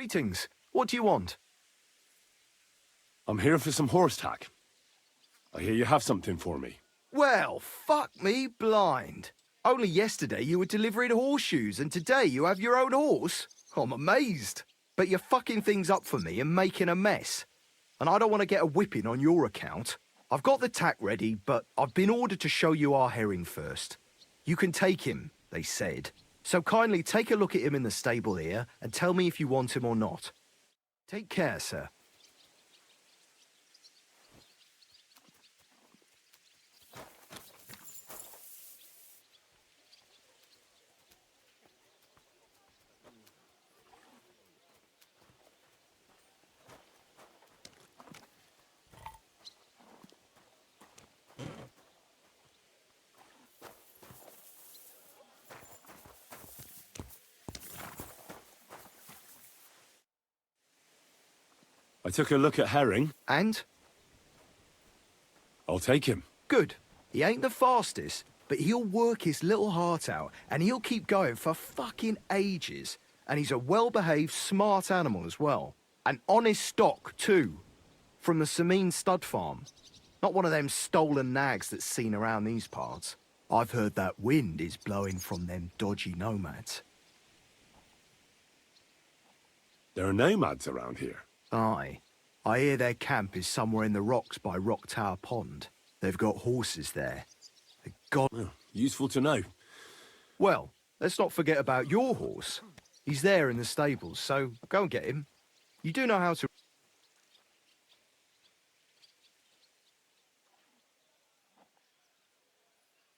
Greetings. What do you want? I'm here for some horse tack. I hear you have something for me. Well, fuck me blind. Only yesterday you were delivering horseshoes and today you have your own horse? I'm amazed. But you're fucking things up for me and making a mess. And I don't want to get a whipping on your account. I've got the tack ready, but I've been ordered to show you our herring first. You can take him, they said. So kindly take a look at him in the stable here and tell me if you want him or not. Take care, sir. I took a look at herring. And? I'll take him. Good. He ain't the fastest, but he'll work his little heart out, and he'll keep going for fucking ages. And he's a well-behaved, smart animal as well. An honest stock, too. From the Sameen stud farm. Not one of them stolen nags that's seen around these parts. I've heard that wind is blowing from them dodgy nomads. There are nomads around here. Aye. I hear their camp is somewhere in the rocks by Rock Tower Pond. They've got horses there. Oh, useful to know. Well, let's not forget about your horse. He's there in the stables, so go and get him. You do know how to...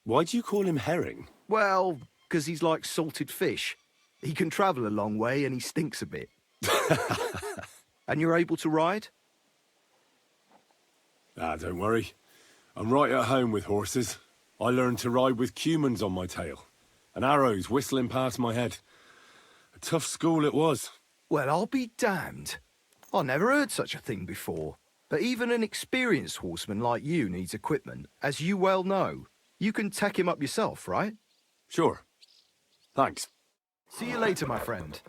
Why do you call him herring? Well, because he's like salted fish. He can travel a long way and he stinks a bit. And you're able to ride? Ah, don't worry. I'm right at home with horses. I learned to ride with cumans on my tail, and arrows whistling past my head. A tough school it was. Well, I'll be damned. I never heard such a thing before. But even an experienced horseman like you needs equipment, as you well know. You can tack him up yourself, right? Sure. Thanks. See you later, my friend.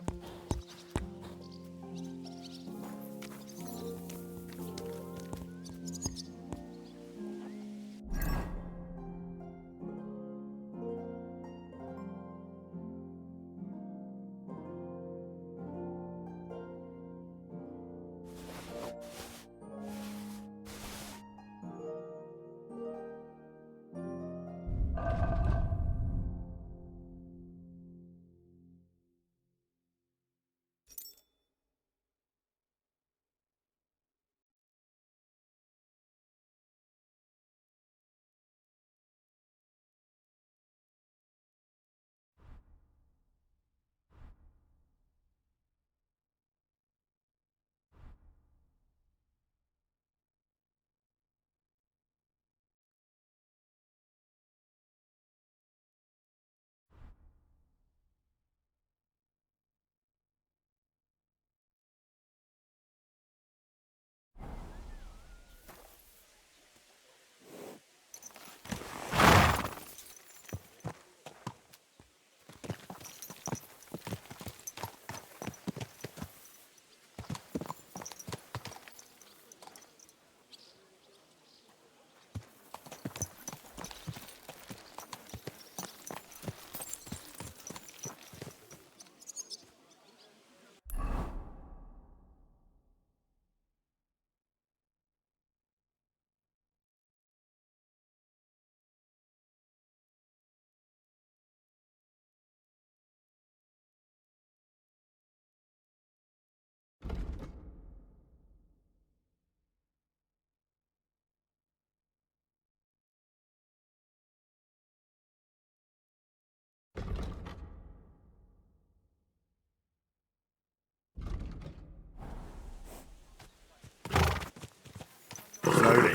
Slowly.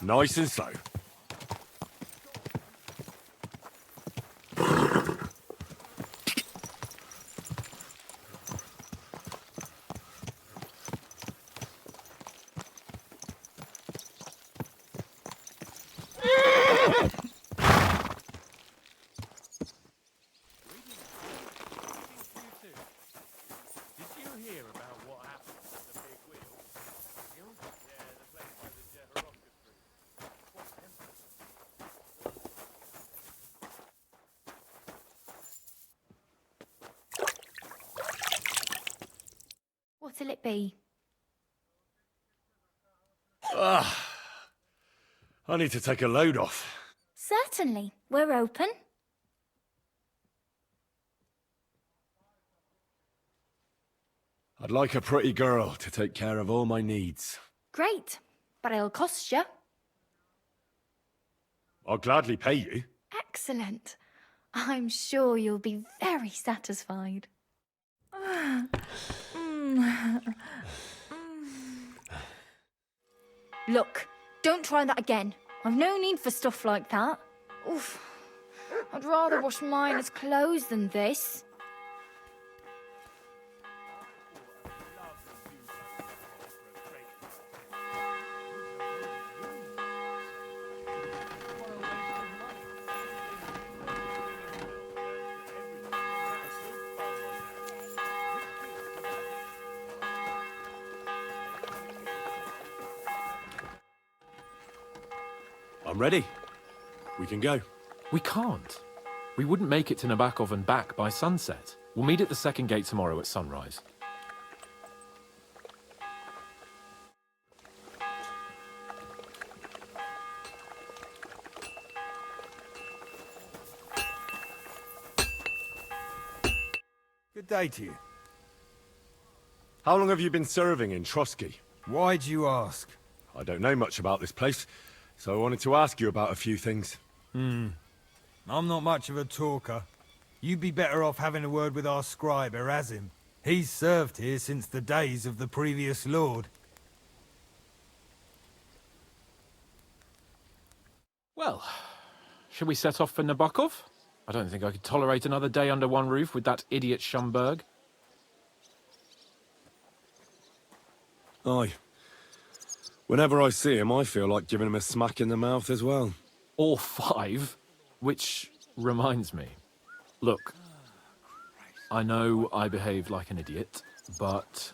Nice and slow. Did you hear what'll it be? I need to take a load off. Certainly. We're open. I'd like a pretty girl to take care of all my needs. Great. But it'll cost you. I'll gladly pay you. Excellent. I'm sure you'll be very satisfied. Look, don't try that again. I've no need for stuff like that. Oof. I'd rather wash miner's clothes than this. I'm ready. We can go. We can't. We wouldn't make it to Nebakova and back by sunset. We'll meet at the second gate tomorrow at sunrise. Good day to you. How long have you been serving in Trotsky? Why do you ask? I don't know much about this place, so I wanted to ask you about a few things. I'm not much of a talker. You'd be better off having a word with our scribe, Erasim. He's served here since the days of the previous lord. Well, shall we set off for Nabokov? I don't think I could tolerate another day under one roof with that idiot Schumberg. Aye. Whenever I see him, I feel like giving him a smack in the mouth as well. Or 5, which reminds me. Look, I know I behaved like an idiot, but...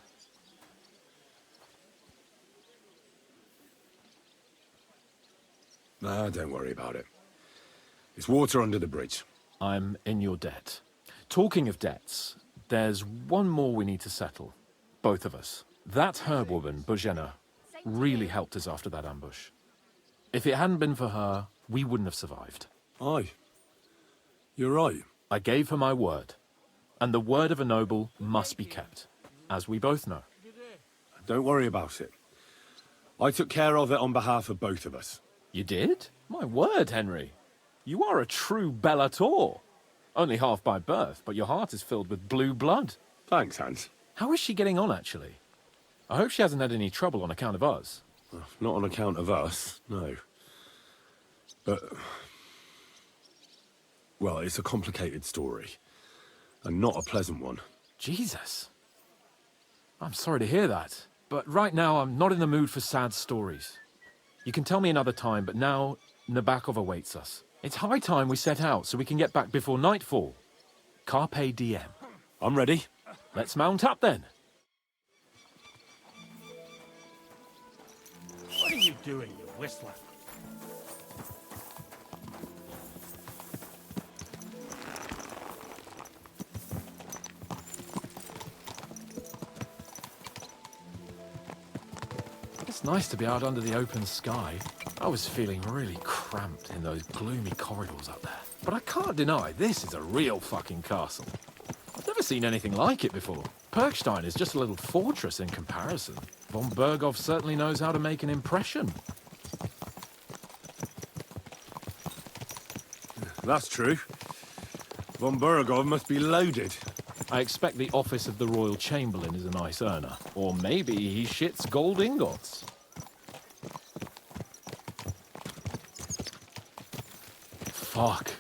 Nah, don't worry about it. It's water under the bridge. I'm in your debt. Talking of debts, there's one more we need to settle. Both of us. That herb woman, Bozhena, really helped us after that ambush. If it hadn't been for her, we wouldn't have survived. Aye. You're right. I gave her my word. And the word of a noble must be kept, as we both know. Don't worry about it. I took care of it on behalf of both of us. You did? My word, Henry. You are a true bellator. Only half by birth, but your heart is filled with blue blood. Thanks, Hans. How is she getting on, actually? I hope she hasn't had any trouble on account of us. Not on account of us, no. But... well, it's a complicated story. And not a pleasant one. Jesus. I'm sorry to hear that. But right now, I'm not in the mood for sad stories. You can tell me another time, but now Nabakov awaits us. It's high time we set out so we can get back before nightfall. Carpe diem. I'm ready. Let's mount up then. What are you doing, you whistler? It's nice to be out under the open sky. I was feeling really cramped in those gloomy corridors up there. But I can't deny, this is a real fucking castle. I've never seen anything like it before. Perkstein is just a little fortress in comparison. Von Berghoff certainly knows how to make an impression. That's true. Von Berghoff must be loaded. I expect the office of the Royal Chamberlain is a nice earner. Or maybe he shits gold ingots. Fuck.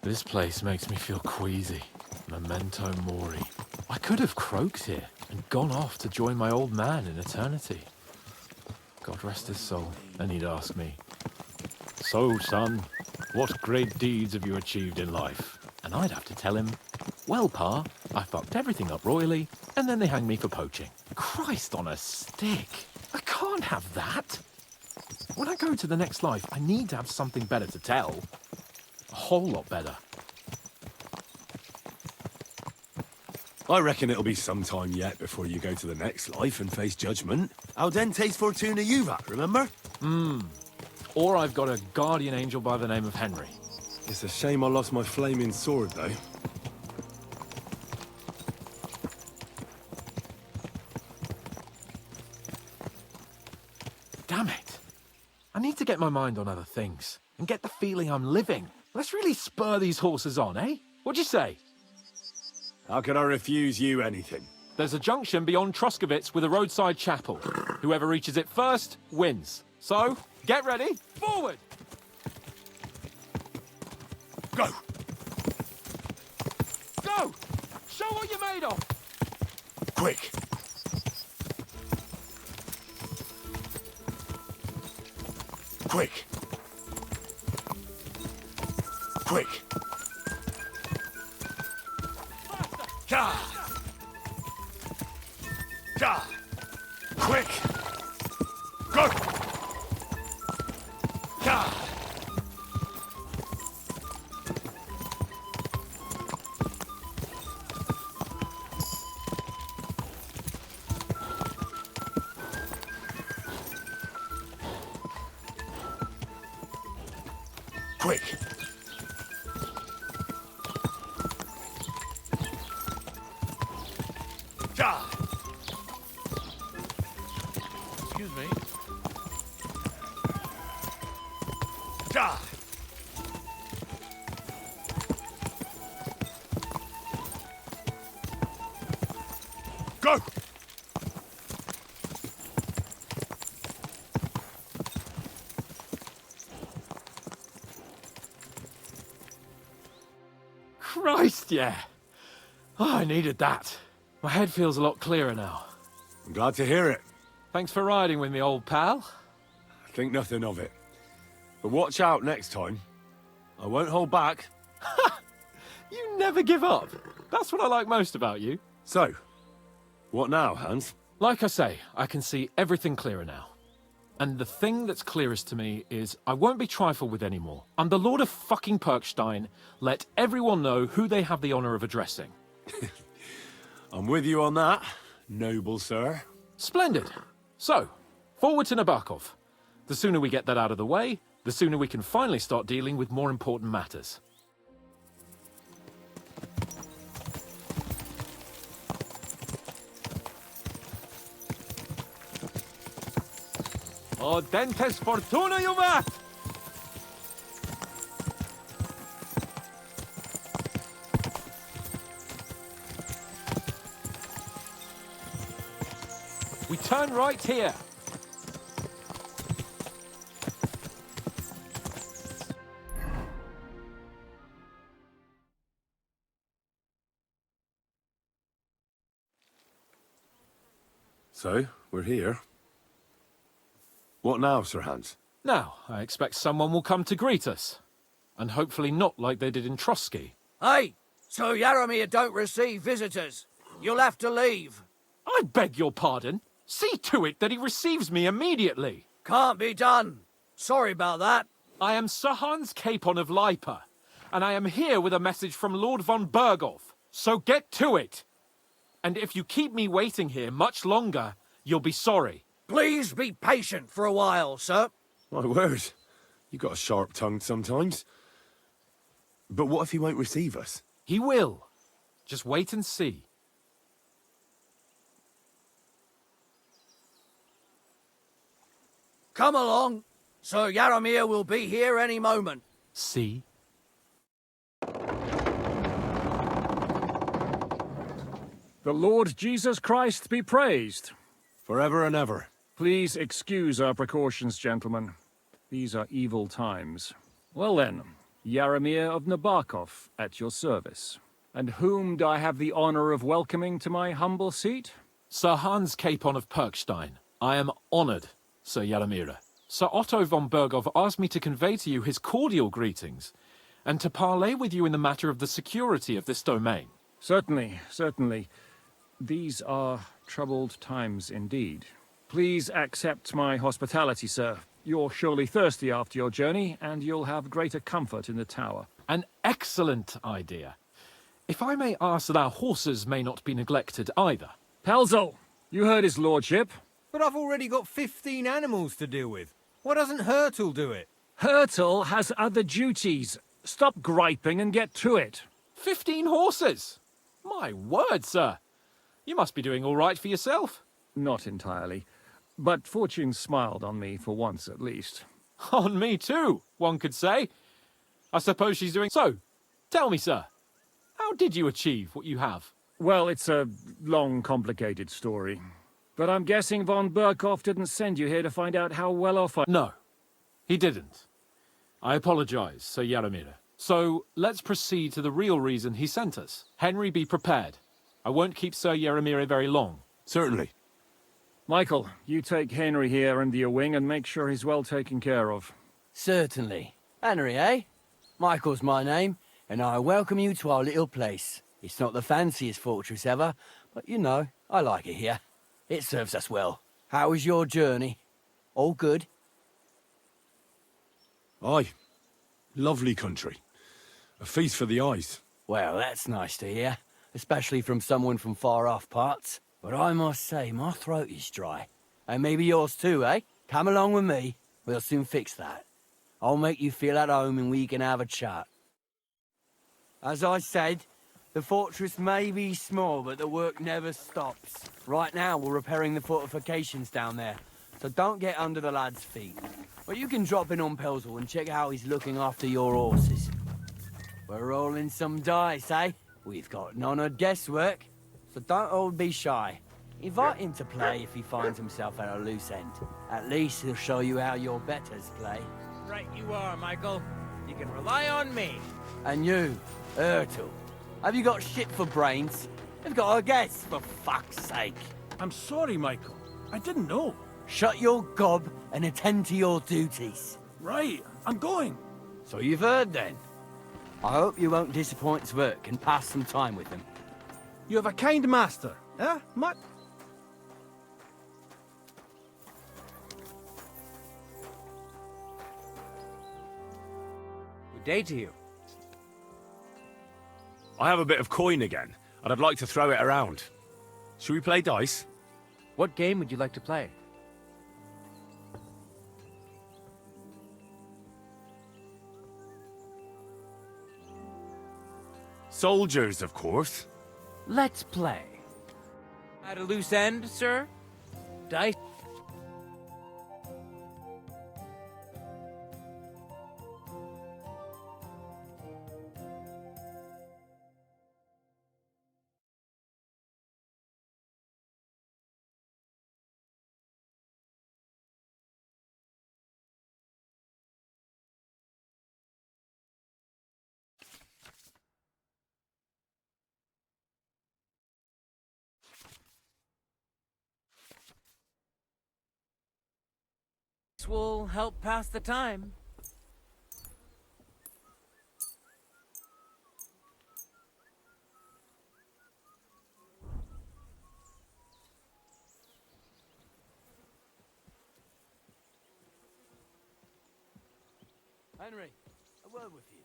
This place makes me feel queasy. Memento mori. I could have croaked here and gone off to join my old man in eternity. God rest his soul. And he'd ask me, "So, son, what great deeds have you achieved in life?" And I'd have to tell him, "Well, Pa, I fucked everything up royally, and then they hanged me for poaching." Christ on a stick. I can't have that. When I go to the next life, I need to have something better to tell. A whole lot better. I reckon it'll be some time yet before you go to the next life and face judgment. Audente's Fortuna Juvat, remember? Or I've got a guardian angel by the name of Henry. It's a shame I lost my flaming sword, though. Damn it. I need to get my mind on other things and get the feeling I'm living. Let's really spur these horses on, eh? What'd you say? How can I refuse you anything? There's a junction beyond Troskovitz with a roadside chapel. Whoever reaches it first wins. So, get ready, forward! Go! Go! Show what you're made of! Quick! Quick! Quick! Ja! Ja! Quick! Go! Ja! Quick! Ja! Excuse me. Ja! Go! Christ, yeah. Oh, I needed that. My head feels a lot clearer now. I'm glad to hear it. Thanks for riding with me, old pal. Think nothing of it. But watch out next time. I won't hold back. You never give up. That's what I like most about you. So, what now, Hans? Like I say, I can see everything clearer now. And the thing that's clearest to me is I won't be trifled with anymore. I'm the Lord of fucking Perkstein. Let everyone know who they have the honor of addressing. I'm with you on that, noble sir. Splendid. So, forward to Nabakov. The sooner we get that out of the way, the sooner we can finally start dealing with more important matters. Audentes Fortuna Juvat! We turn right here. So, we're here. What now, Sir Hans? Now, I expect someone will come to greet us. And hopefully not like they did in Trotsky. Hey, so Yaромir don't receive visitors. You'll have to leave. I beg your pardon. See to it that he receives me immediately. Can't be done. Sorry about that. I am Sir Hans Capon of Lipa, and I am here with a message from Lord von Berghoff. So get to it. And if you keep me waiting here much longer, you'll be sorry. Please be patient for a while, sir. My word, you got a sharp tongue sometimes. But what if he won't receive us? He will. Just wait and see. Come along. Sir Yaromir will be here any moment. See? The Lord Jesus Christ be praised. Forever and ever. Please excuse our precautions, gentlemen. These are evil times. Well then, Yaромir of Nabakov, at your service. And whom do I have the honor of welcoming to my humble seat? Sir Hans Capon of Perkstein. I am honored, Sir Yaromiru. Sir Otto von Berghoff asked me to convey to you his cordial greetings, and to parley with you in the matter of the security of this domain. Certainly, certainly. These are troubled times indeed. Please accept my hospitality, sir. You're surely thirsty after your journey, and you'll have greater comfort in the tower. An excellent idea. If I may ask that our horses may not be neglected either. Pelzel, you heard his lordship. But I've already got 15 animals to deal with. Why doesn't Hurtle do it? Hurtle has other duties. Stop griping and get to it. 15 horses! My word, sir. You must be doing all right for yourself. Not entirely. But fortune smiled on me for once at least. On me too, one could say. I suppose she's doing so. Tell me, sir, how did you achieve what you have? Well, it's a long, complicated story. But I'm guessing von Burkhoff didn't send you here to find out how well off I... No, he didn't. I apologize, Sir Yaromiru. So, let's proceed to the real reason he sent us. Henry, be prepared. I won't keep Sir Yaromiru very long. Certainly. Michael, you take Henry here under your wing and make sure he's well taken care of. Certainly. Henry, eh? Michael's my name, and I welcome you to our little place. It's not the fanciest fortress ever, but you know, I like it here. It serves us well. How was your journey? All good? Aye. Lovely country. A feast for the eyes. Well, that's nice to hear, especially from someone from far-off parts. But I must say, my throat is dry. And maybe yours too, eh? Come along with me. We'll soon fix that. I'll make you feel at home and we can have a chat. As I said, the fortress may be small, but the work never stops. Right now, we're repairing the fortifications down there, so don't get under the lad's feet. But you can drop in on Pelzel and check how he's looking after your horses. We're rolling some dice, eh? We've got none of guesswork, so don't all be shy. Invite him to play if he finds himself at a loose end. At least he'll show you how your betters play. Right you are, Michael. You can rely on me. And you, Ertl, have you got shit for brains? You've got a guess, for fuck's sake. I'm sorry, Michael. I didn't know. Shut your gob and attend to your duties. Right, I'm going. So you've heard then. I hope you won't disappoint Zwerk and pass some time with him. You have a kind master, eh, Matt? Good day to you. I have a bit of coin again, and I'd like to throw it around. Should we play dice? What game would you like to play? Soldiers, of course. Let's play. At a loose end, sir? Dice. Will help pass the time. Henry, a word with you.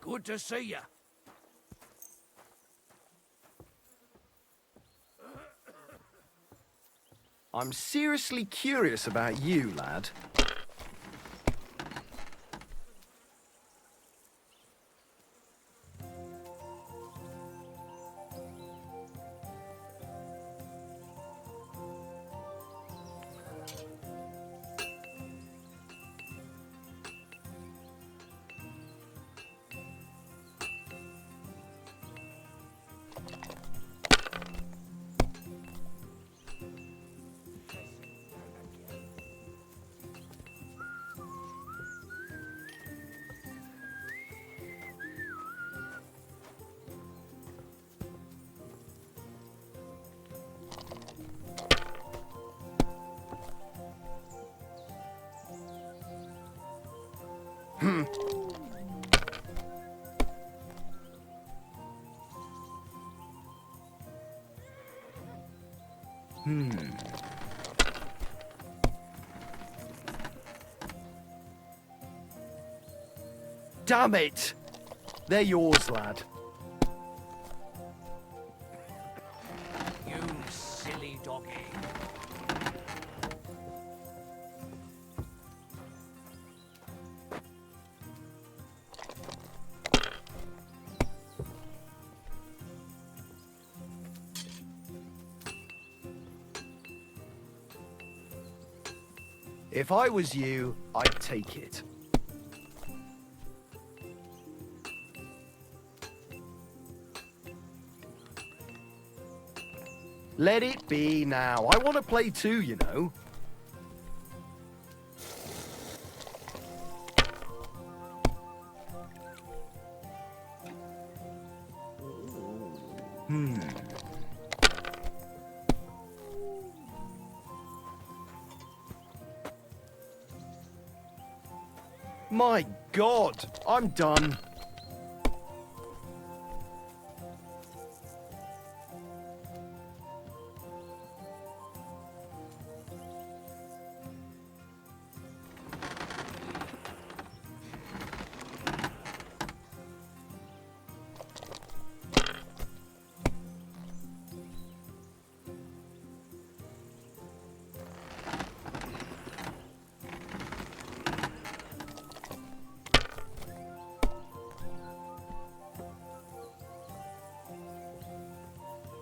Good to see you. I'm seriously curious about you, lad. Damn it! They're yours, lad. You silly doggy. If I was you, I'd take it. Let it be now. I want to play too, you know. My God, I'm done.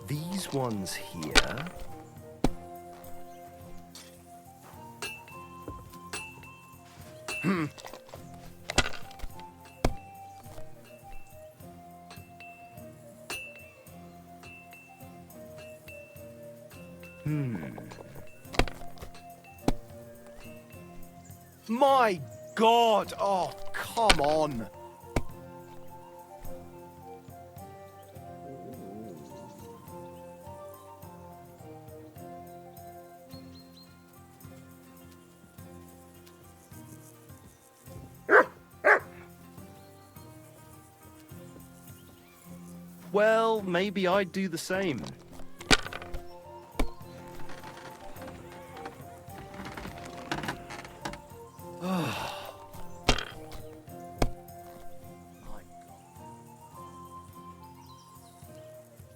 These ones here. My God! Oh, come on! Well, maybe I'd do the same.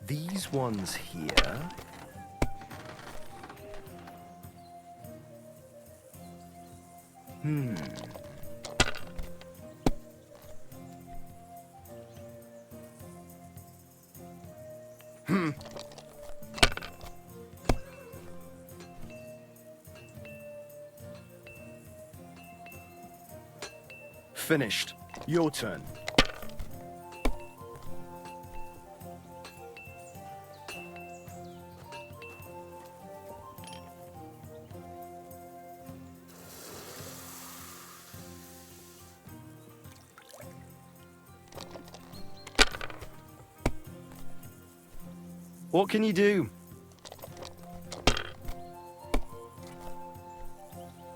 These ones here. Finished. Your turn. What can you do?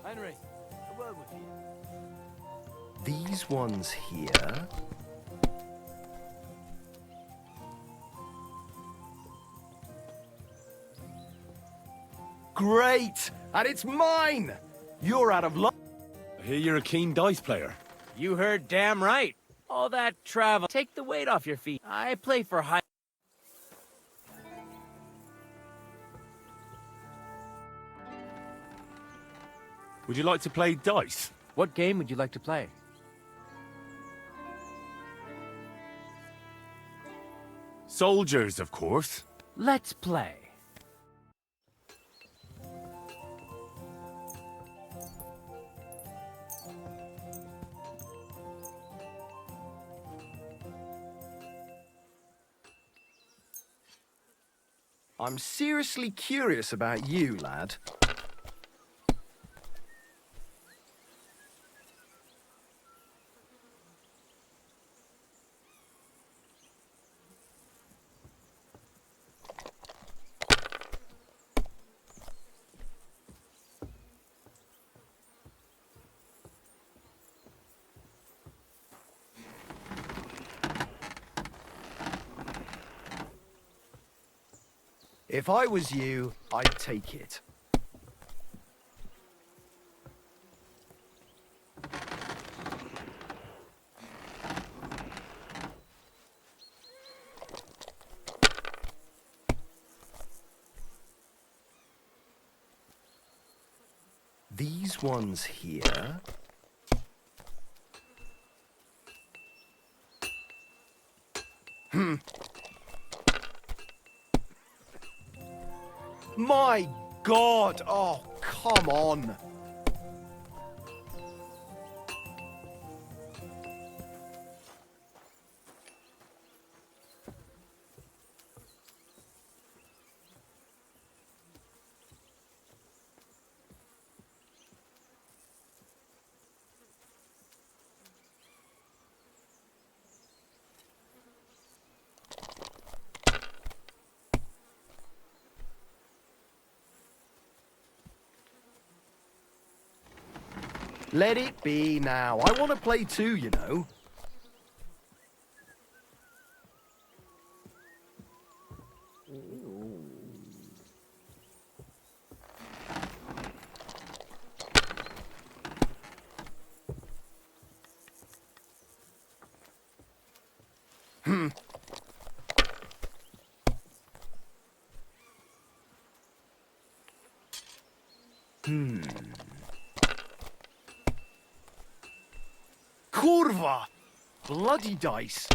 Henry, a word with you. These ones here. Great! And it's mine! You're out of luck. I hear you're a keen dice player. You heard damn right. All that travel. Take the weight off your feet. I play for high. Would you like to play dice? What game would you like to play? Soldiers, of course. Let's play. I'm seriously curious about you, lad. If I was you, I'd take it. These ones here. My God! Oh, come on! Let it be now. I want to play too, you know. Kurva! Bloody dice.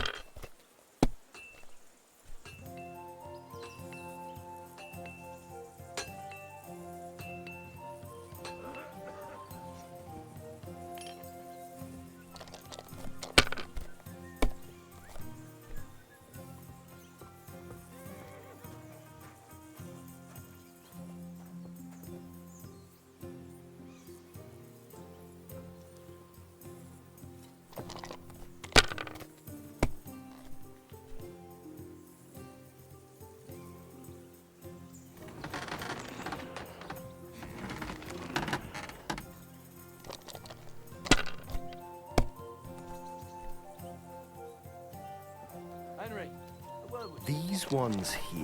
These ones here.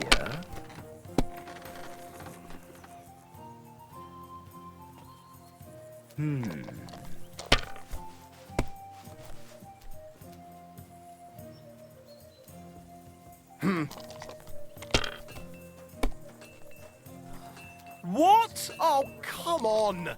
What? Oh, come on!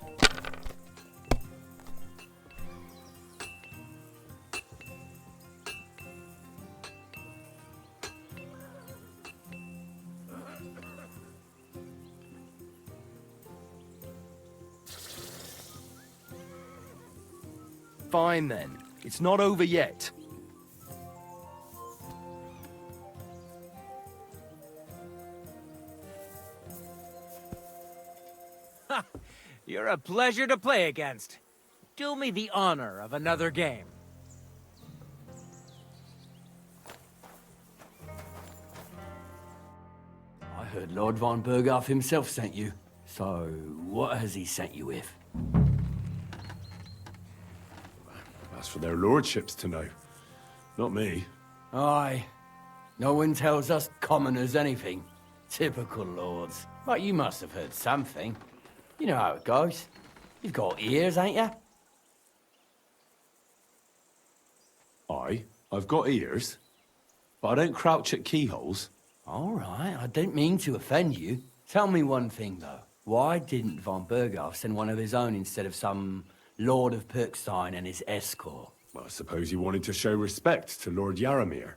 Fine then. It's not over yet. You're a pleasure to play against. Do me the honor of another game. I heard Lord von Berghoff himself sent you. So, what has he sent you with? That's for their lordships to know. Not me. Aye. No one tells us commoners anything. Typical lords. But you must have heard something. You know how it goes. You've got ears, ain't you? I've got ears. But I don't crouch at keyholes. All right, I don't mean to offend you. Tell me one thing, though. Why didn't von Berghoff send one of his own instead of some Lord of Perkstein and his escort? Well, I suppose he wanted to show respect to Lord Yaромir.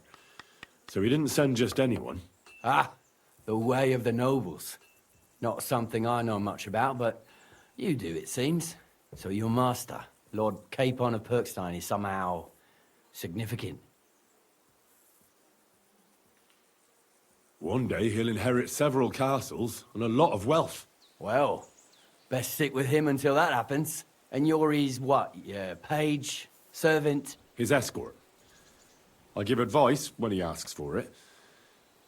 So he didn't send just anyone. Ah, the way of the nobles. Not something I know much about, but you do, it seems. So your master, Lord Capon of Perkstein, is somehow significant. One day he'll inherit several castles and a lot of wealth. Well, best stick with him until that happens. And you're his what? Your page? Servant? His escort. I give advice when he asks for it.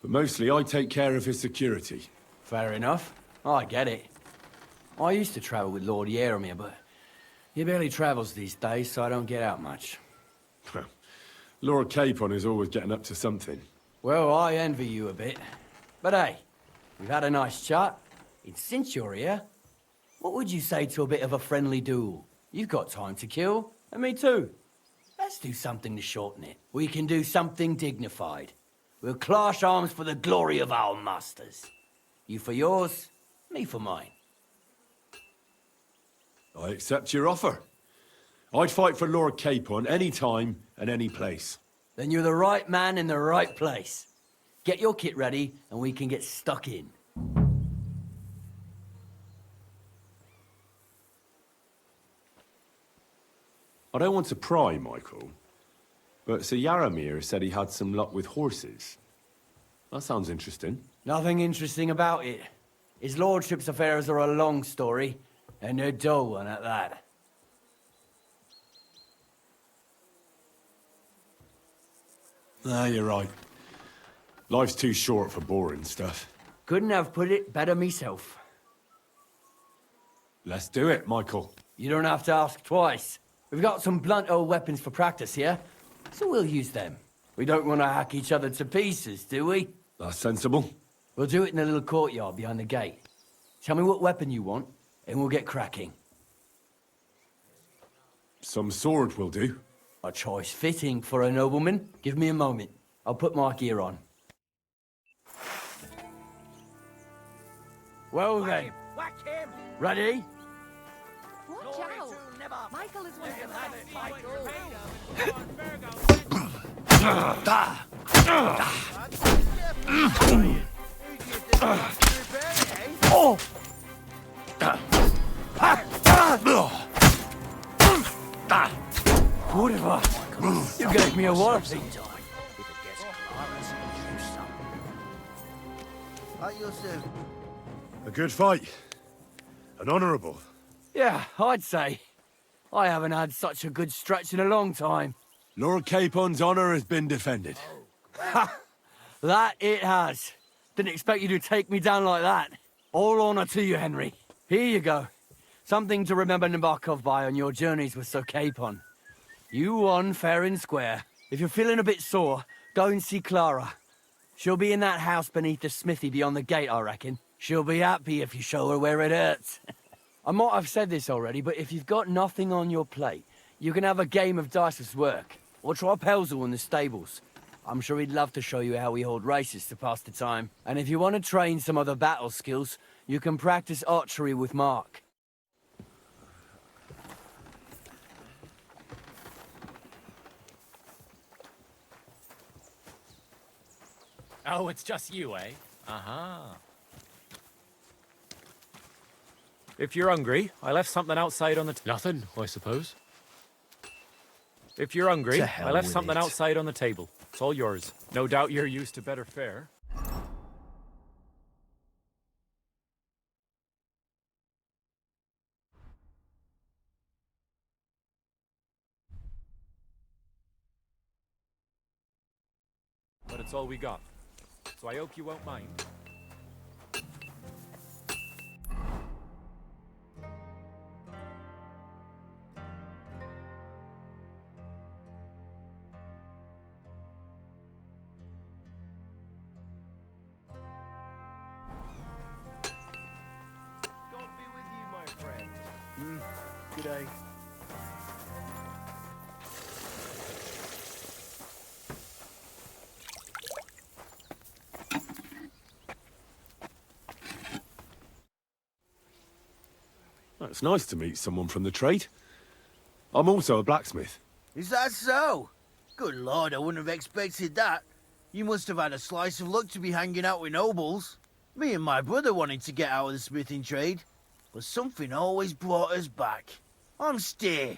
But mostly I take care of his security. Fair enough. I get it. I used to travel with Lord Yaромir, but he barely travels these days, so I don't get out much. Lord Capon is always getting up to something. Well, I envy you a bit. But hey, we've had a nice chat. And since you're here, what would you say to a bit of a friendly duel? You've got time to kill, and me too. Let's do something to shorten it. We can do something dignified. We'll clash arms for the glory of our masters. You for yours, me for mine. I accept your offer. I'd fight for Lord Capon any time and any place. Then you're the right man in the right place. Get your kit ready, and we can get stuck in. I don't want to pry, Michael, but Sir Yaромir said he had some luck with horses. That sounds interesting. Nothing interesting about it. His lordship's affairs are a long story, and a dull one at that. Ah, you're right. Life's too short for boring stuff. Couldn't have put it better myself. Let's do it, Michael. You don't have to ask twice. We've got some blunt old weapons for practice here, so we'll use them. We don't want to hack each other to pieces, do we? That's sensible. We'll do it in the little courtyard behind the gate. Tell me what weapon you want, and we'll get cracking. Some sword will do. A choice fitting for a nobleman. Give me a moment. I'll put my gear on. Well then. Whack him! Ready? Watch out! Michael is one of Whatever. You gave me a warning. A good fight. An honourable. Yeah, I'd say. I haven't had such a good stretch in a long time. Lord Capon's honour has been defended. Ha! That it has. Didn't expect you to take me down like that. All honour to you, Henry. Here you go. Something to remember Nebakova by on your journeys with Sir Capon. You won fair and square. If you're feeling a bit sore, go and see Clara. She'll be in that house beneath the smithy beyond the gate, I reckon. She'll be happy if you show her where it hurts. I might have said this already, but if you've got nothing on your plate, you can have a game of dice's work. Or try Pelzel in the stables. I'm sure he'd love to show you how we hold races to pass the time. And if you want to train some other battle skills, you can practice archery with Mark. Oh, it's just you, eh? Uh-huh. If you're hungry, I left something outside on the... Nothing, I suppose. If you're hungry, To hell I left with something it. outside on the table. It's all yours. No doubt you're used to better fare. But it's all we got. So I hope you won't mind. God be with you, my friend. Good day. It's nice to meet someone from the trade. I'm also a blacksmith. Is that so? Good lord, I wouldn't have expected that. You must have had a slice of luck to be hanging out with nobles. Me and my brother wanted to get out of the smithing trade, but something always brought us back. I'm Steer.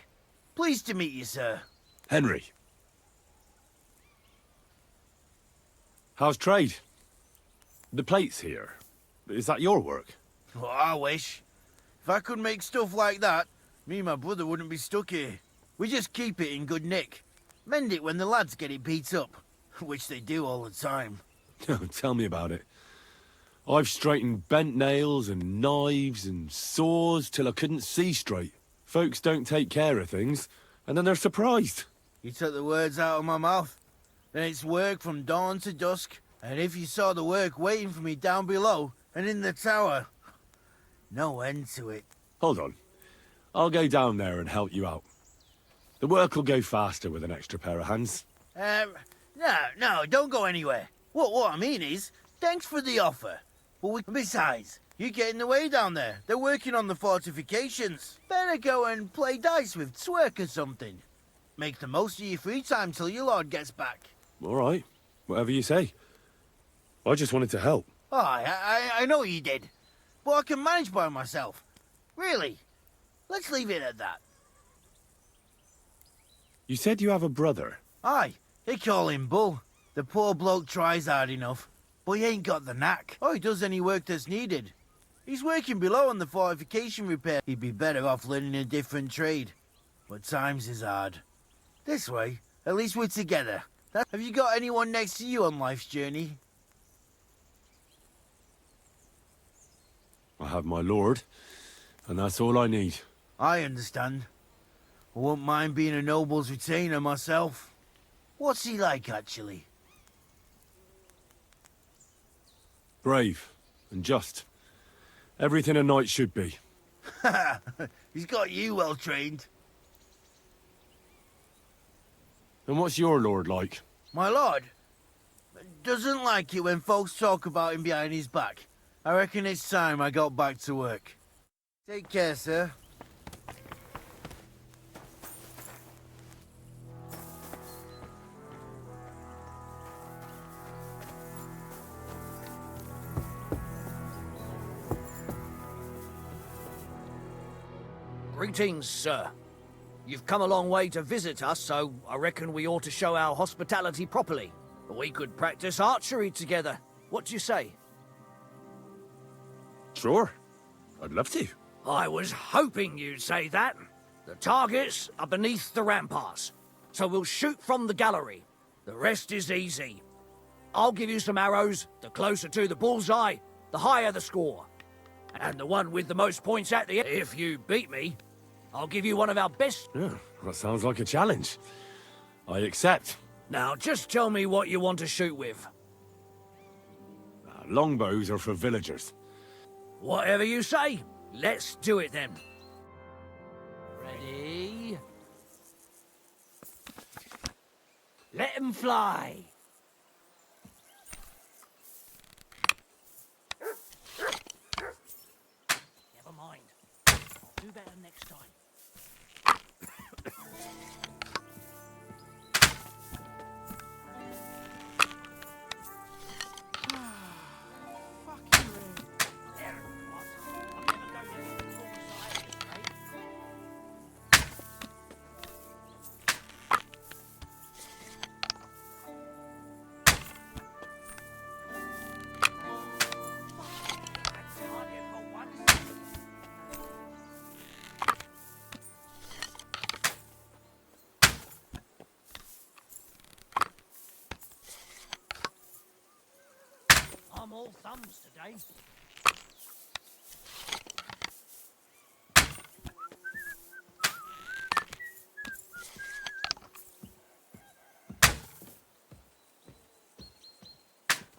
Pleased to meet you, sir. Henry. How's trade? The plates here. Is that your work? Oh, I wish. If I could make stuff like that, me and my brother wouldn't be stuck here. We just keep it in good nick. Mend it when the lads get it beat up, which they do all the time. Tell me about it. I've straightened bent nails and knives and saws till I couldn't see straight. Folks don't take care of things, and then they're surprised. You took the words out of my mouth. Then it's work from dawn to dusk, and if you saw the work waiting for me down below and in the tower, no end to it. Hold on. I'll go down there and help you out. The work will go faster with an extra pair of hands. No, don't go anywhere. What I mean is, thanks for the offer. But besides, You get in the way down there. They're working on the fortifications. Better go and play dice with Twerk or something. Make the most of your free time till your lord gets back. All right, whatever you say. I just wanted to help. Oh, I know you did. But I can manage by myself. Really. Let's leave it at that. You said you have a brother. Aye, they call him Bull. The poor bloke tries hard enough, but he ain't got the knack. Or he does any work that's needed. He's working below on the fortification repair. He'd be better off learning a different trade. But times is hard. This way, at least we're together. Have you got anyone next to you on life's journey? I have my lord, and that's all I need. I understand. I wouldn't mind being a noble's retainer myself. What's he like, actually? Brave and just. Everything a knight should be. He's got you well trained. And what's your lord like? My lord doesn't like it when folks talk about him behind his back. I reckon it's time I got back to work. Take care, sir. Greetings, sir. You've come a long way to visit us, so I reckon we ought to show our hospitality properly. We could practice archery together. What do you say? Sure. I'd love to. I was hoping you'd say that. The targets are beneath the ramparts, so we'll shoot from the gallery. The rest is easy. I'll give you some arrows. The closer to the bullseye, the higher the score. And the one with the most points at the end. If you beat me, I'll give you one of our best. Yeah, that sounds like a challenge. I accept. Now, just tell me what you want to shoot with. Longbows are for villagers. Whatever you say. Let's do it then. Ready? Let 'em fly. Never mind. I'll do better next time. I'm all thumbs today.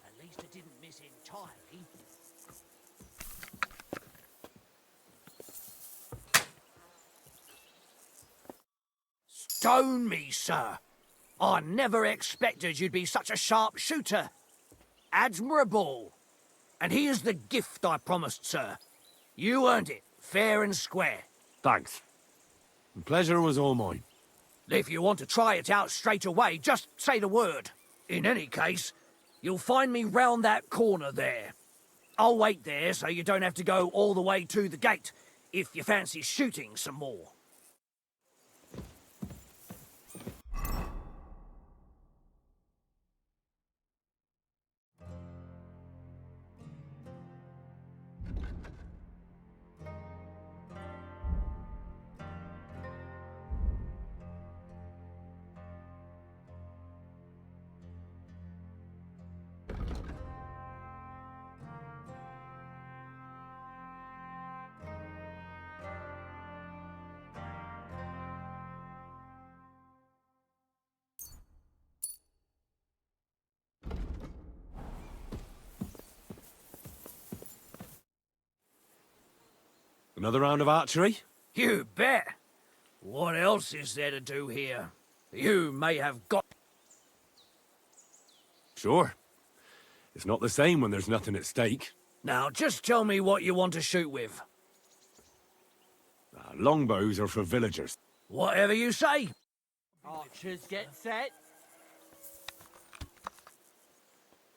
At least it didn't miss entirely. Stone me, sir. I never expected you'd be such a sharp shooter. Admirable. And here's the gift I promised, sir. You earned it, fair and square. Thanks. The pleasure was all mine. If you want to try it out straight away, just say the word. In any case, you'll find me round that corner there. I'll wait there so you don't have to go all the way to the gate if you fancy shooting some more. Another round of archery? You bet. What else is there to do here? You may have got... Sure. It's not the same when there's nothing at stake. Now, just tell me what you want to shoot with. Longbows are for villagers. Whatever you say. Archers get set.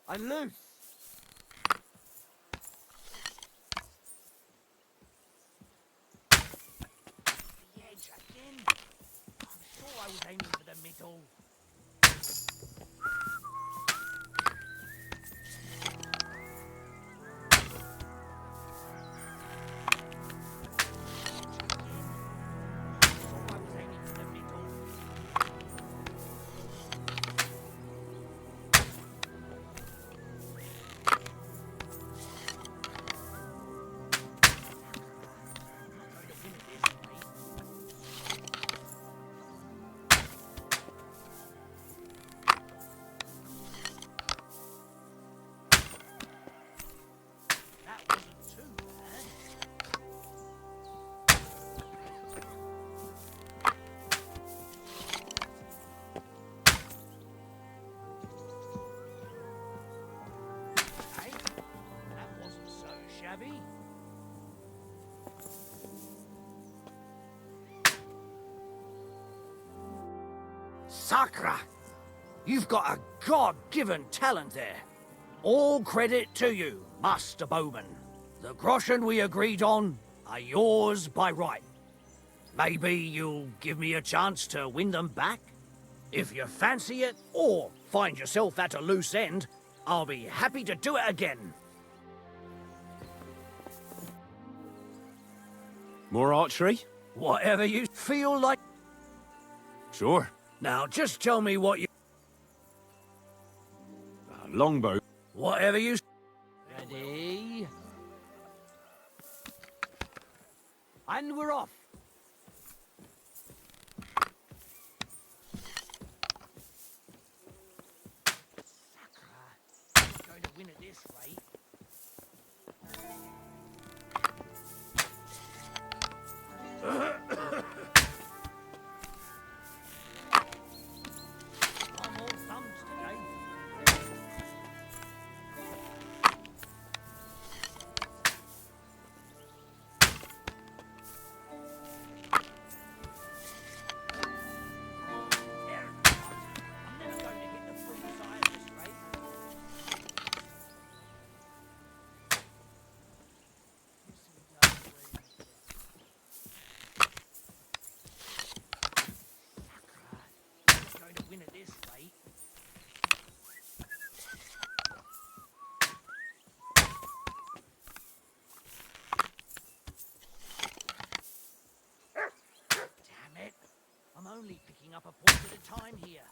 And loose. The edge again. I'm sure I was aiming for the middle. Sakra! You've got a God-given talent there. All credit to you, Master Bowman. The groschen we agreed on are yours by right. Maybe you'll give me a chance to win them back? If you fancy it, or find yourself at a loose end, I'll be happy to do it again. More archery? Whatever you feel like. Sure. Now, just tell me what you... Longbow. Whatever you... Ready? And we're off. Sakra, going to win at this rate. Win at this rate. Damn it. I'm only picking up a point at a time here.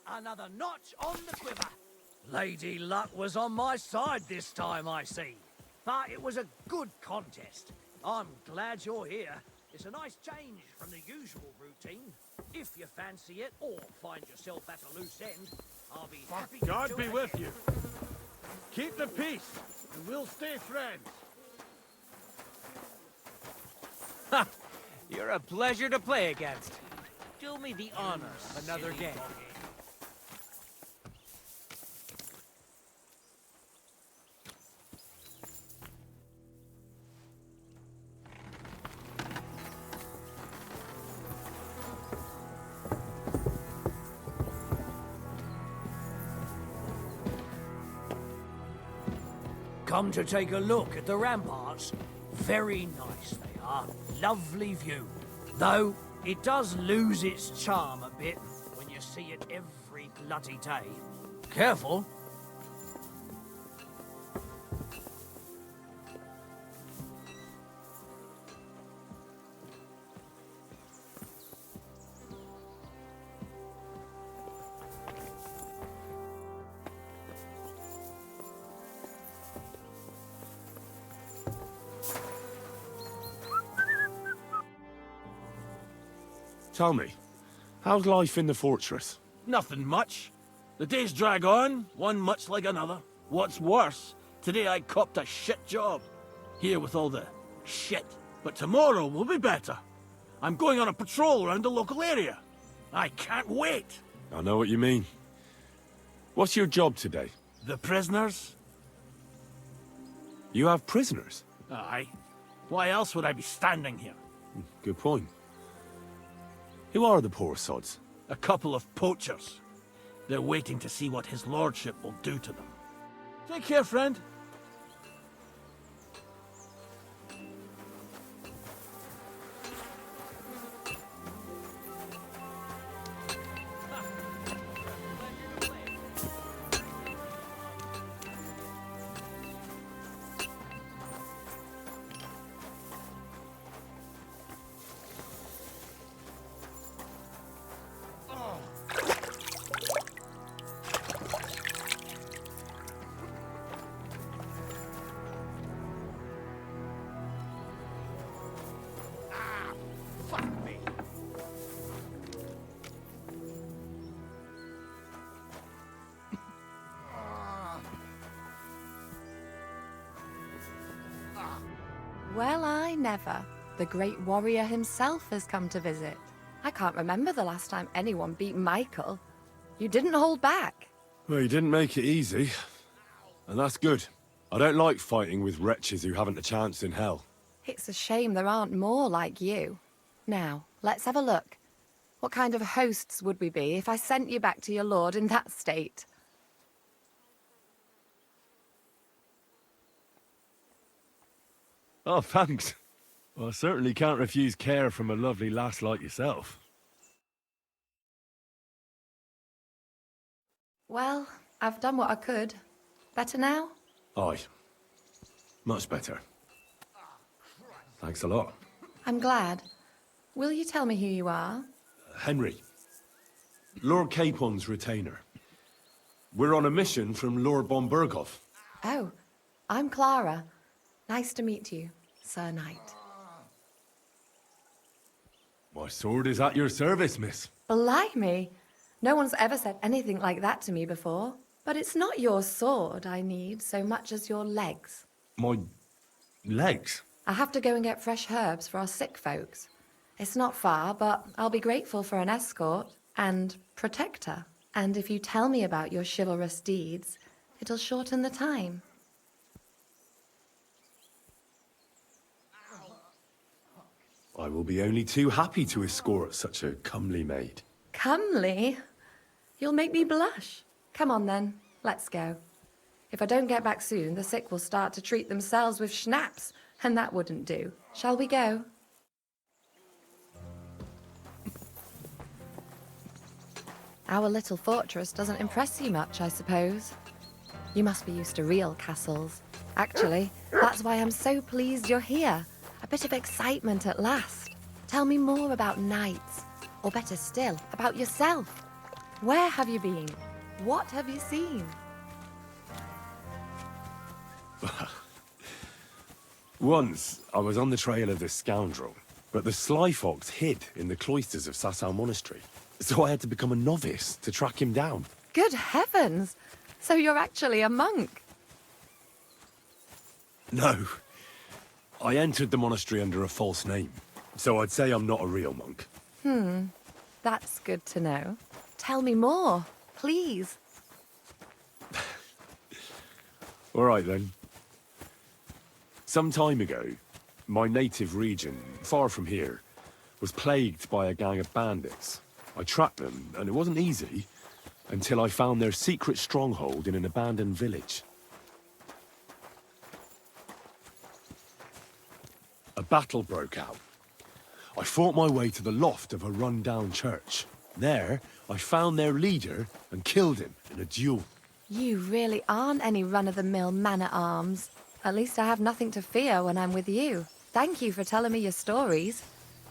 Another notch on the quiver. Lady Luck was on my side this time, I see. But it was a good contest. I'm glad you're here. It's a nice change from the usual routine. If you fancy it, or find yourself at a loose end, I'll be happy to God do be it with again. you. Keep the peace, and we'll stay friends. Ha! You're a pleasure to play against. Do me the honor of another game. Come to take a look at the ramparts. Very nice they are. Lovely view. Though, it does lose its charm a bit when you see it every bloody day. Careful. Tell me, how's life in the fortress? Nothing much. The days drag on, one much like another. What's worse, today I copped a shit job. Here with all the shit. But tomorrow will be better. I'm going on a patrol around the local area. I can't wait! I know what you mean. What's your job today? The prisoners? You have prisoners? Aye. Why else would I be standing here? Good point. Who are the poor sods? A couple of poachers. They're waiting to see what his lordship will do to them. Take care, friend. Well, I never. The great warrior himself has come to visit. I can't remember the last time anyone beat Michael. You didn't hold back. Well, you didn't make it easy. And that's good. I don't like fighting with wretches who haven't a chance in hell. It's a shame there aren't more like you. Now, let's have a look. What kind of hosts would we be if I sent you back to your lord in that state? Oh, thanks. Well, I certainly can't refuse care from a lovely lass like yourself. Well, I've done what I could. Better now? Aye. Much better. Thanks a lot. I'm glad. Will you tell me who you are? Henry. Lord Capon's retainer. We're on a mission from Lord Bombergov. Oh, I'm Clara. Nice to meet you, Sir Knight. My sword is at your service, miss. Blimey! No one's ever said anything like that to me before. But it's not your sword I need so much as your legs. My legs? I have to go and get fresh herbs for our sick folks. It's not far, but I'll be grateful for an escort and protector. And if you tell me about your chivalrous deeds, it'll shorten the time. I will be only too happy to escort such a comely maid. Comely? You'll make me blush. Come on then, let's go. If I don't get back soon, the sick will start to treat themselves with schnapps, and that wouldn't do. Shall we go? Our little fortress doesn't impress you much, I suppose. You must be used to real castles. Actually, that's why I'm so pleased you're here. A bit of excitement at last. Tell me more about knights, or better still, about yourself. Where have you been? What have you seen? Once, I was on the trail of this scoundrel, but the sly fox hid in the cloisters of Sasau Monastery. So I had to become a novice to track him down. Good heavens! So you're actually a monk? No. I entered the monastery under a false name, so I'd say I'm not a real monk. That's good to know. Tell me more, please. All right, then. Some time ago, my native region, far from here, was plagued by a gang of bandits. I tracked them, and it wasn't easy, until I found their secret stronghold in an abandoned village. A battle broke out. I fought my way to the loft of a run-down church. There, I found their leader and killed him in a duel. You really aren't any run-of-the-mill man-at-arms. At least I have nothing to fear when I'm with you. Thank you for telling me your stories.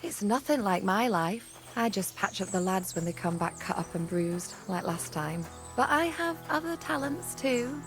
It's nothing like my life. I just patch up the lads when they come back cut up and bruised, like last time. But I have other talents too.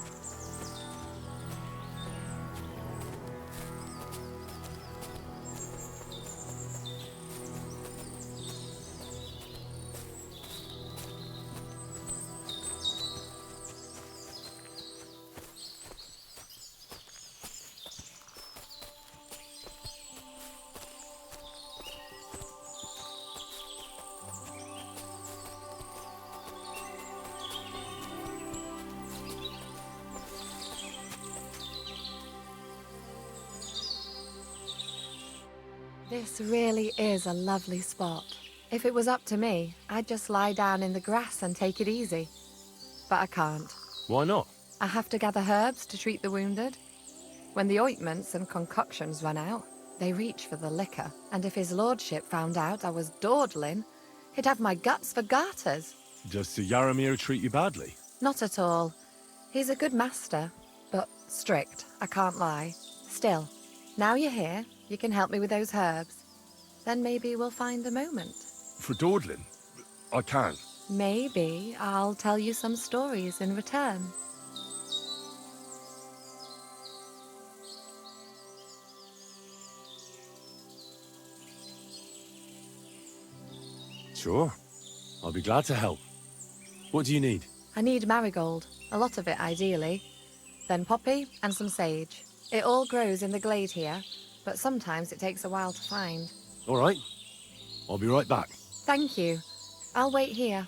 This really is a lovely spot. If it was up to me, I'd just lie down in the grass and take it easy. But I can't. Why not? I have to gather herbs to treat the wounded. When the ointments and concoctions run out, they reach for the liquor. And if his lordship found out I was dawdling, he'd have my guts for garters. Does Sir Yaromirу treat you badly? Not at all. He's a good master, but strict, I can't lie. Still, now you're here, you can help me with those herbs. Then maybe we'll find a moment. For dawdling? I can. Maybe I'll tell you some stories in return. Sure. I'll be glad to help. What do you need? I need marigold, a lot of it ideally. Then poppy and some sage. It all grows in the glade here, but sometimes it takes a while to find. All right. I'll be right back. Thank you. I'll wait here.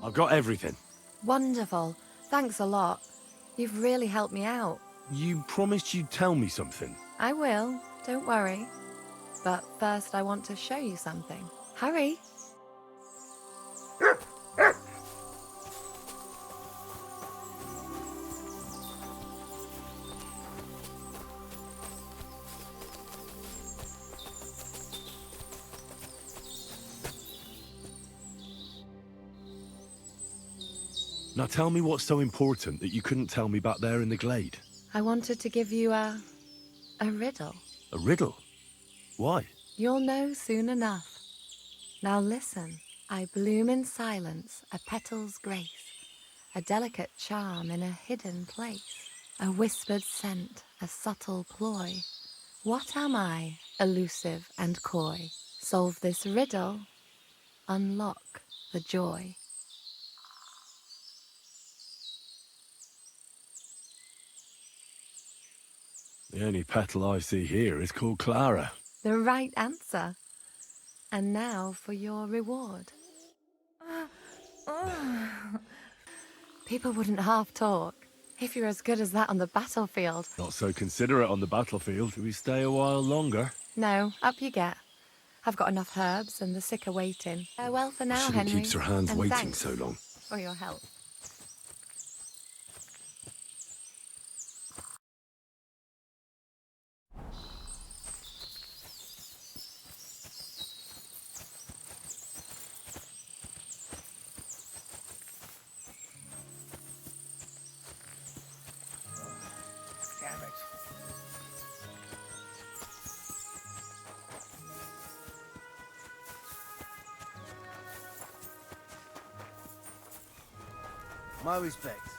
I've got everything. Wonderful. Thanks a lot. You've really helped me out. You promised you'd tell me something. I will, don't worry. But first I want to show you something. Hurry! Now tell me what's so important that you couldn't tell me back there in the glade. I wanted to give you a riddle. A riddle? Why? You'll know soon enough. Now listen. I bloom in silence, a petal's grace, a delicate charm in a hidden place, a whispered scent, a subtle ploy. What am I, elusive and coy? Solve this riddle, unlock the joy. The only petal I see here is called Clara. The right answer. And now for your reward. People wouldn't half talk. If you're as good as that on the battlefield. Not so considerate on the battlefield. We stay a while longer. No, up you get. I've got enough herbs and the sick are waiting. Farewell for now, Shouldn't Henry. keep her hands and waiting thanks so long. for your help. My respects.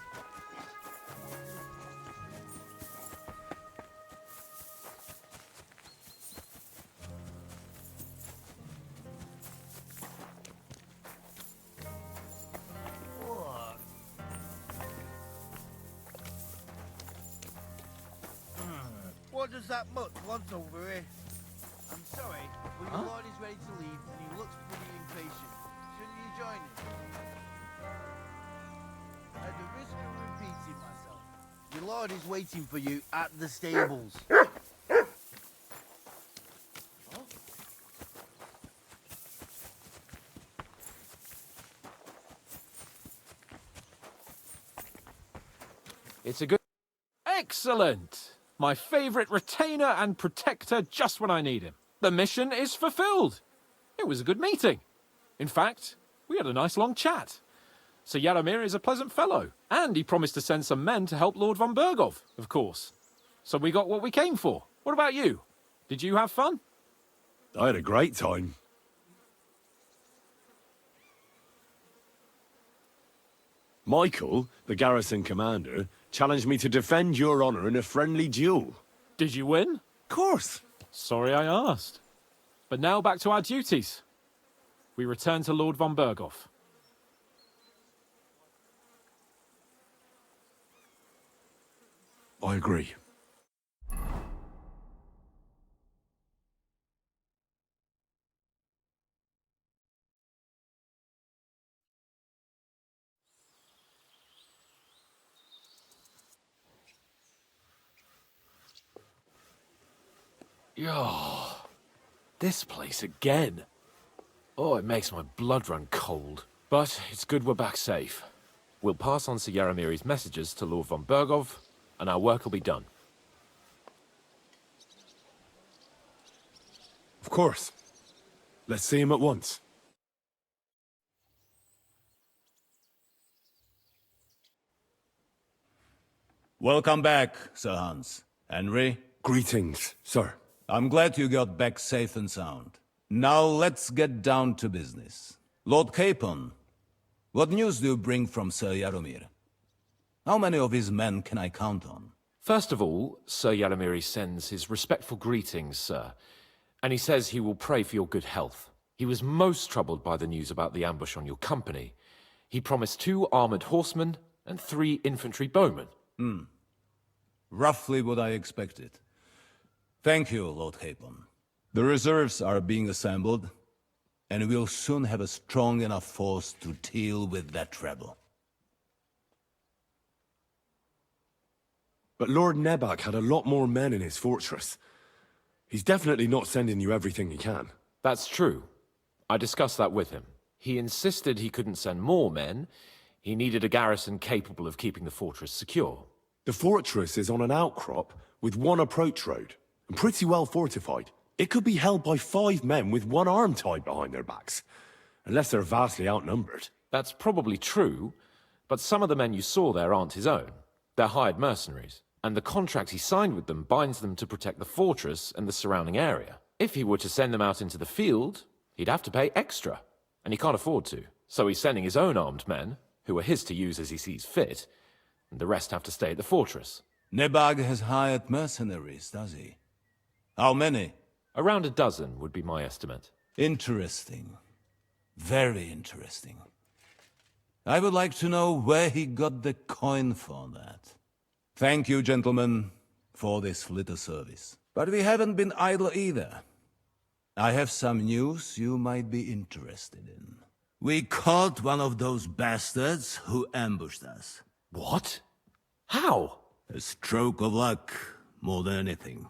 what does that mutt want over here? I'm sorry, but your lord is ready to leave and he looks pretty impatient. Shouldn't you join him? At the risk of repeating myself, your lord is waiting for you at the stables. It's a good... Excellent! My favourite retainer and protector just when I need him. The mission is fulfilled. It was a good meeting. In fact, we had a nice long chat. Sir Yaromirу is a pleasant fellow, and he promised to send some men to help Lord von Bergov, of course. So we got what we came for. What about you? Did you have fun? I had a great time. Michael, the garrison commander, challenged me to defend your honor in a friendly duel. Did you win? Of course. Sorry I asked. But now back to our duties. We return to Lord von Bergov. I agree. Oh, this place again. Oh, it makes my blood run cold. But it's good we're back safe. We'll pass on Sir Yaromiru's messages to Lord von Bergov, and our work will be done. Of course. Let's see him at once. Welcome back, Sir Hans. Henry? Greetings, sir. I'm glad you got back safe and sound. Now let's get down to business. Lord Capon, what news do you bring from Sir Yaromirу? How many of his men can I count on? First of all, Sir Yaromiru sends his respectful greetings, sir. And he says he will pray for your good health. He was most troubled by the news about the ambush on your company. He promised 2 armored horsemen and 3 infantry bowmen. Roughly what I expected. Thank you, Lord Capon. The reserves are being assembled, and we'll soon have a strong enough force to deal with that rebel. But Lord Nebak had a lot more men in his fortress. He's definitely not sending you everything he can. That's true. I discussed that with him. He insisted he couldn't send more men. He needed a garrison capable of keeping the fortress secure. The fortress is on an outcrop with 1 approach road, and pretty well fortified. It could be held by 5 men with 1 arm tied behind their backs, unless they're vastly outnumbered. That's probably true, but some of the men you saw there aren't his own. They're hired mercenaries, and the contract he signed with them binds them to protect the fortress and the surrounding area. If he were to send them out into the field, he'd have to pay extra, and he can't afford to. So he's sending his own armed men, who are his to use as he sees fit, and the rest have to stay at the fortress. Nebag has hired mercenaries, does he? How many? Around a dozen would be my estimate. Interesting. Very interesting. I would like to know where he got the coin for that. Thank you, gentlemen, for this little service. But we haven't been idle either. I have some news you might be interested in. We caught one of those bastards who ambushed us. What? How? A stroke of luck, more than anything.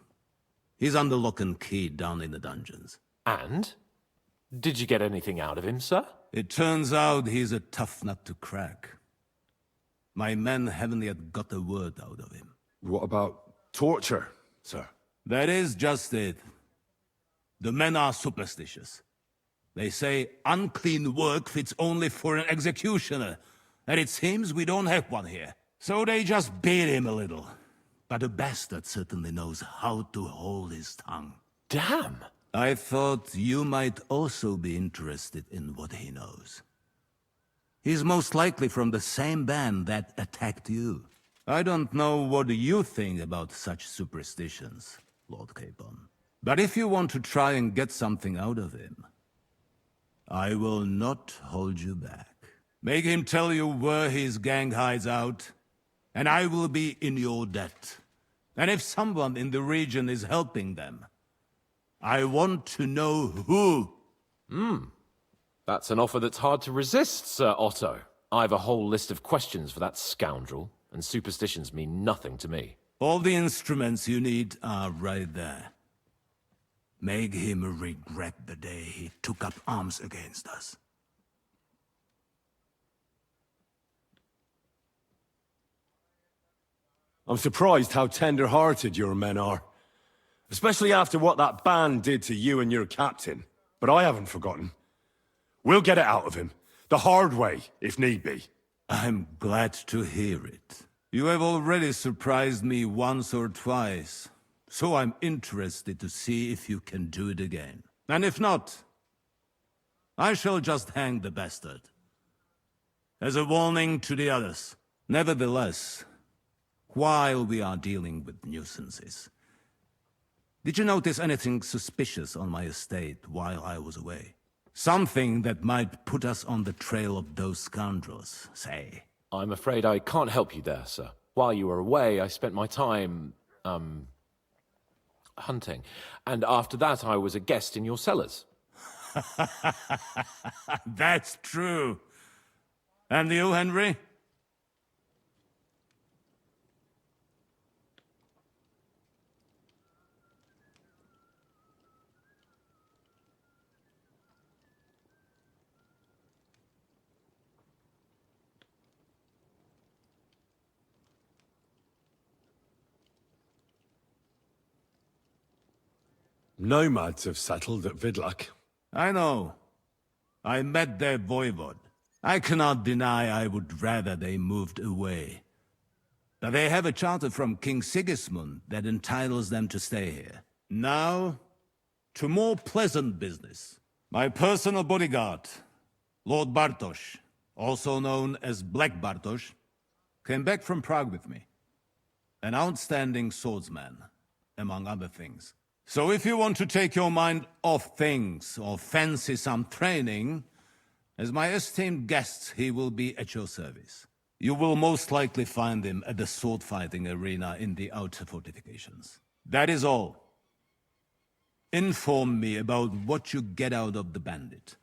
He's under lock and key down in the dungeons. And? Did you get anything out of him, sir? It turns out he's a tough nut to crack. My men haven't yet got a word out of him. What about torture, sir? That is just it. The men are superstitious. They say unclean work fits only for an executioner, and it seems we don't have one here. So they just beat him a little. But the bastard certainly knows how to hold his tongue. Damn! I thought you might also be interested in what he knows. He's most likely from the same band that attacked you. I don't know what you think about such superstitions, Lord Capon. But if you want to try and get something out of him, I will not hold you back. Make him tell you where his gang hides out, and I will be in your debt. And if someone in the region is helping them, I want to know who. That's an offer that's hard to resist, Sir Otto. I have a whole list of questions for that scoundrel, and superstitions mean nothing to me. All the instruments you need are right there. Make him regret the day he took up arms against us. I'm surprised how tender-hearted your men are. Especially after what that band did to you and your captain. But I haven't forgotten. We'll get it out of him. The hard way, if need be. I'm glad to hear it. You have already surprised me once or twice, so I'm interested to see if you can do it again. And if not, I shall just hang the bastard. As a warning to the others. Nevertheless, while we are dealing with nuisances, did you notice anything suspicious on my estate while I was away? Something that might put us on the trail of those scoundrels, say. I'm afraid I can't help you there, sir. While you were away, I spent my time, hunting. And after that, I was a guest in your cellars. That's true. And you, Henry? Nomads have settled at Vidlak. I know. I met their voivod. I cannot deny I would rather they moved away. But they have a charter from King Sigismund that entitles them to stay here. Now, to more pleasant business. My personal bodyguard, Lord Bartosz, also known as Black Bartosz, came back from Prague with me. An outstanding swordsman, among other things. So if you want to take your mind off things or fancy some training, as my esteemed guest, he will be at your service. You will most likely find him at the sword-fighting arena in the outer fortifications. That is all. Inform me about what you get out of the bandit.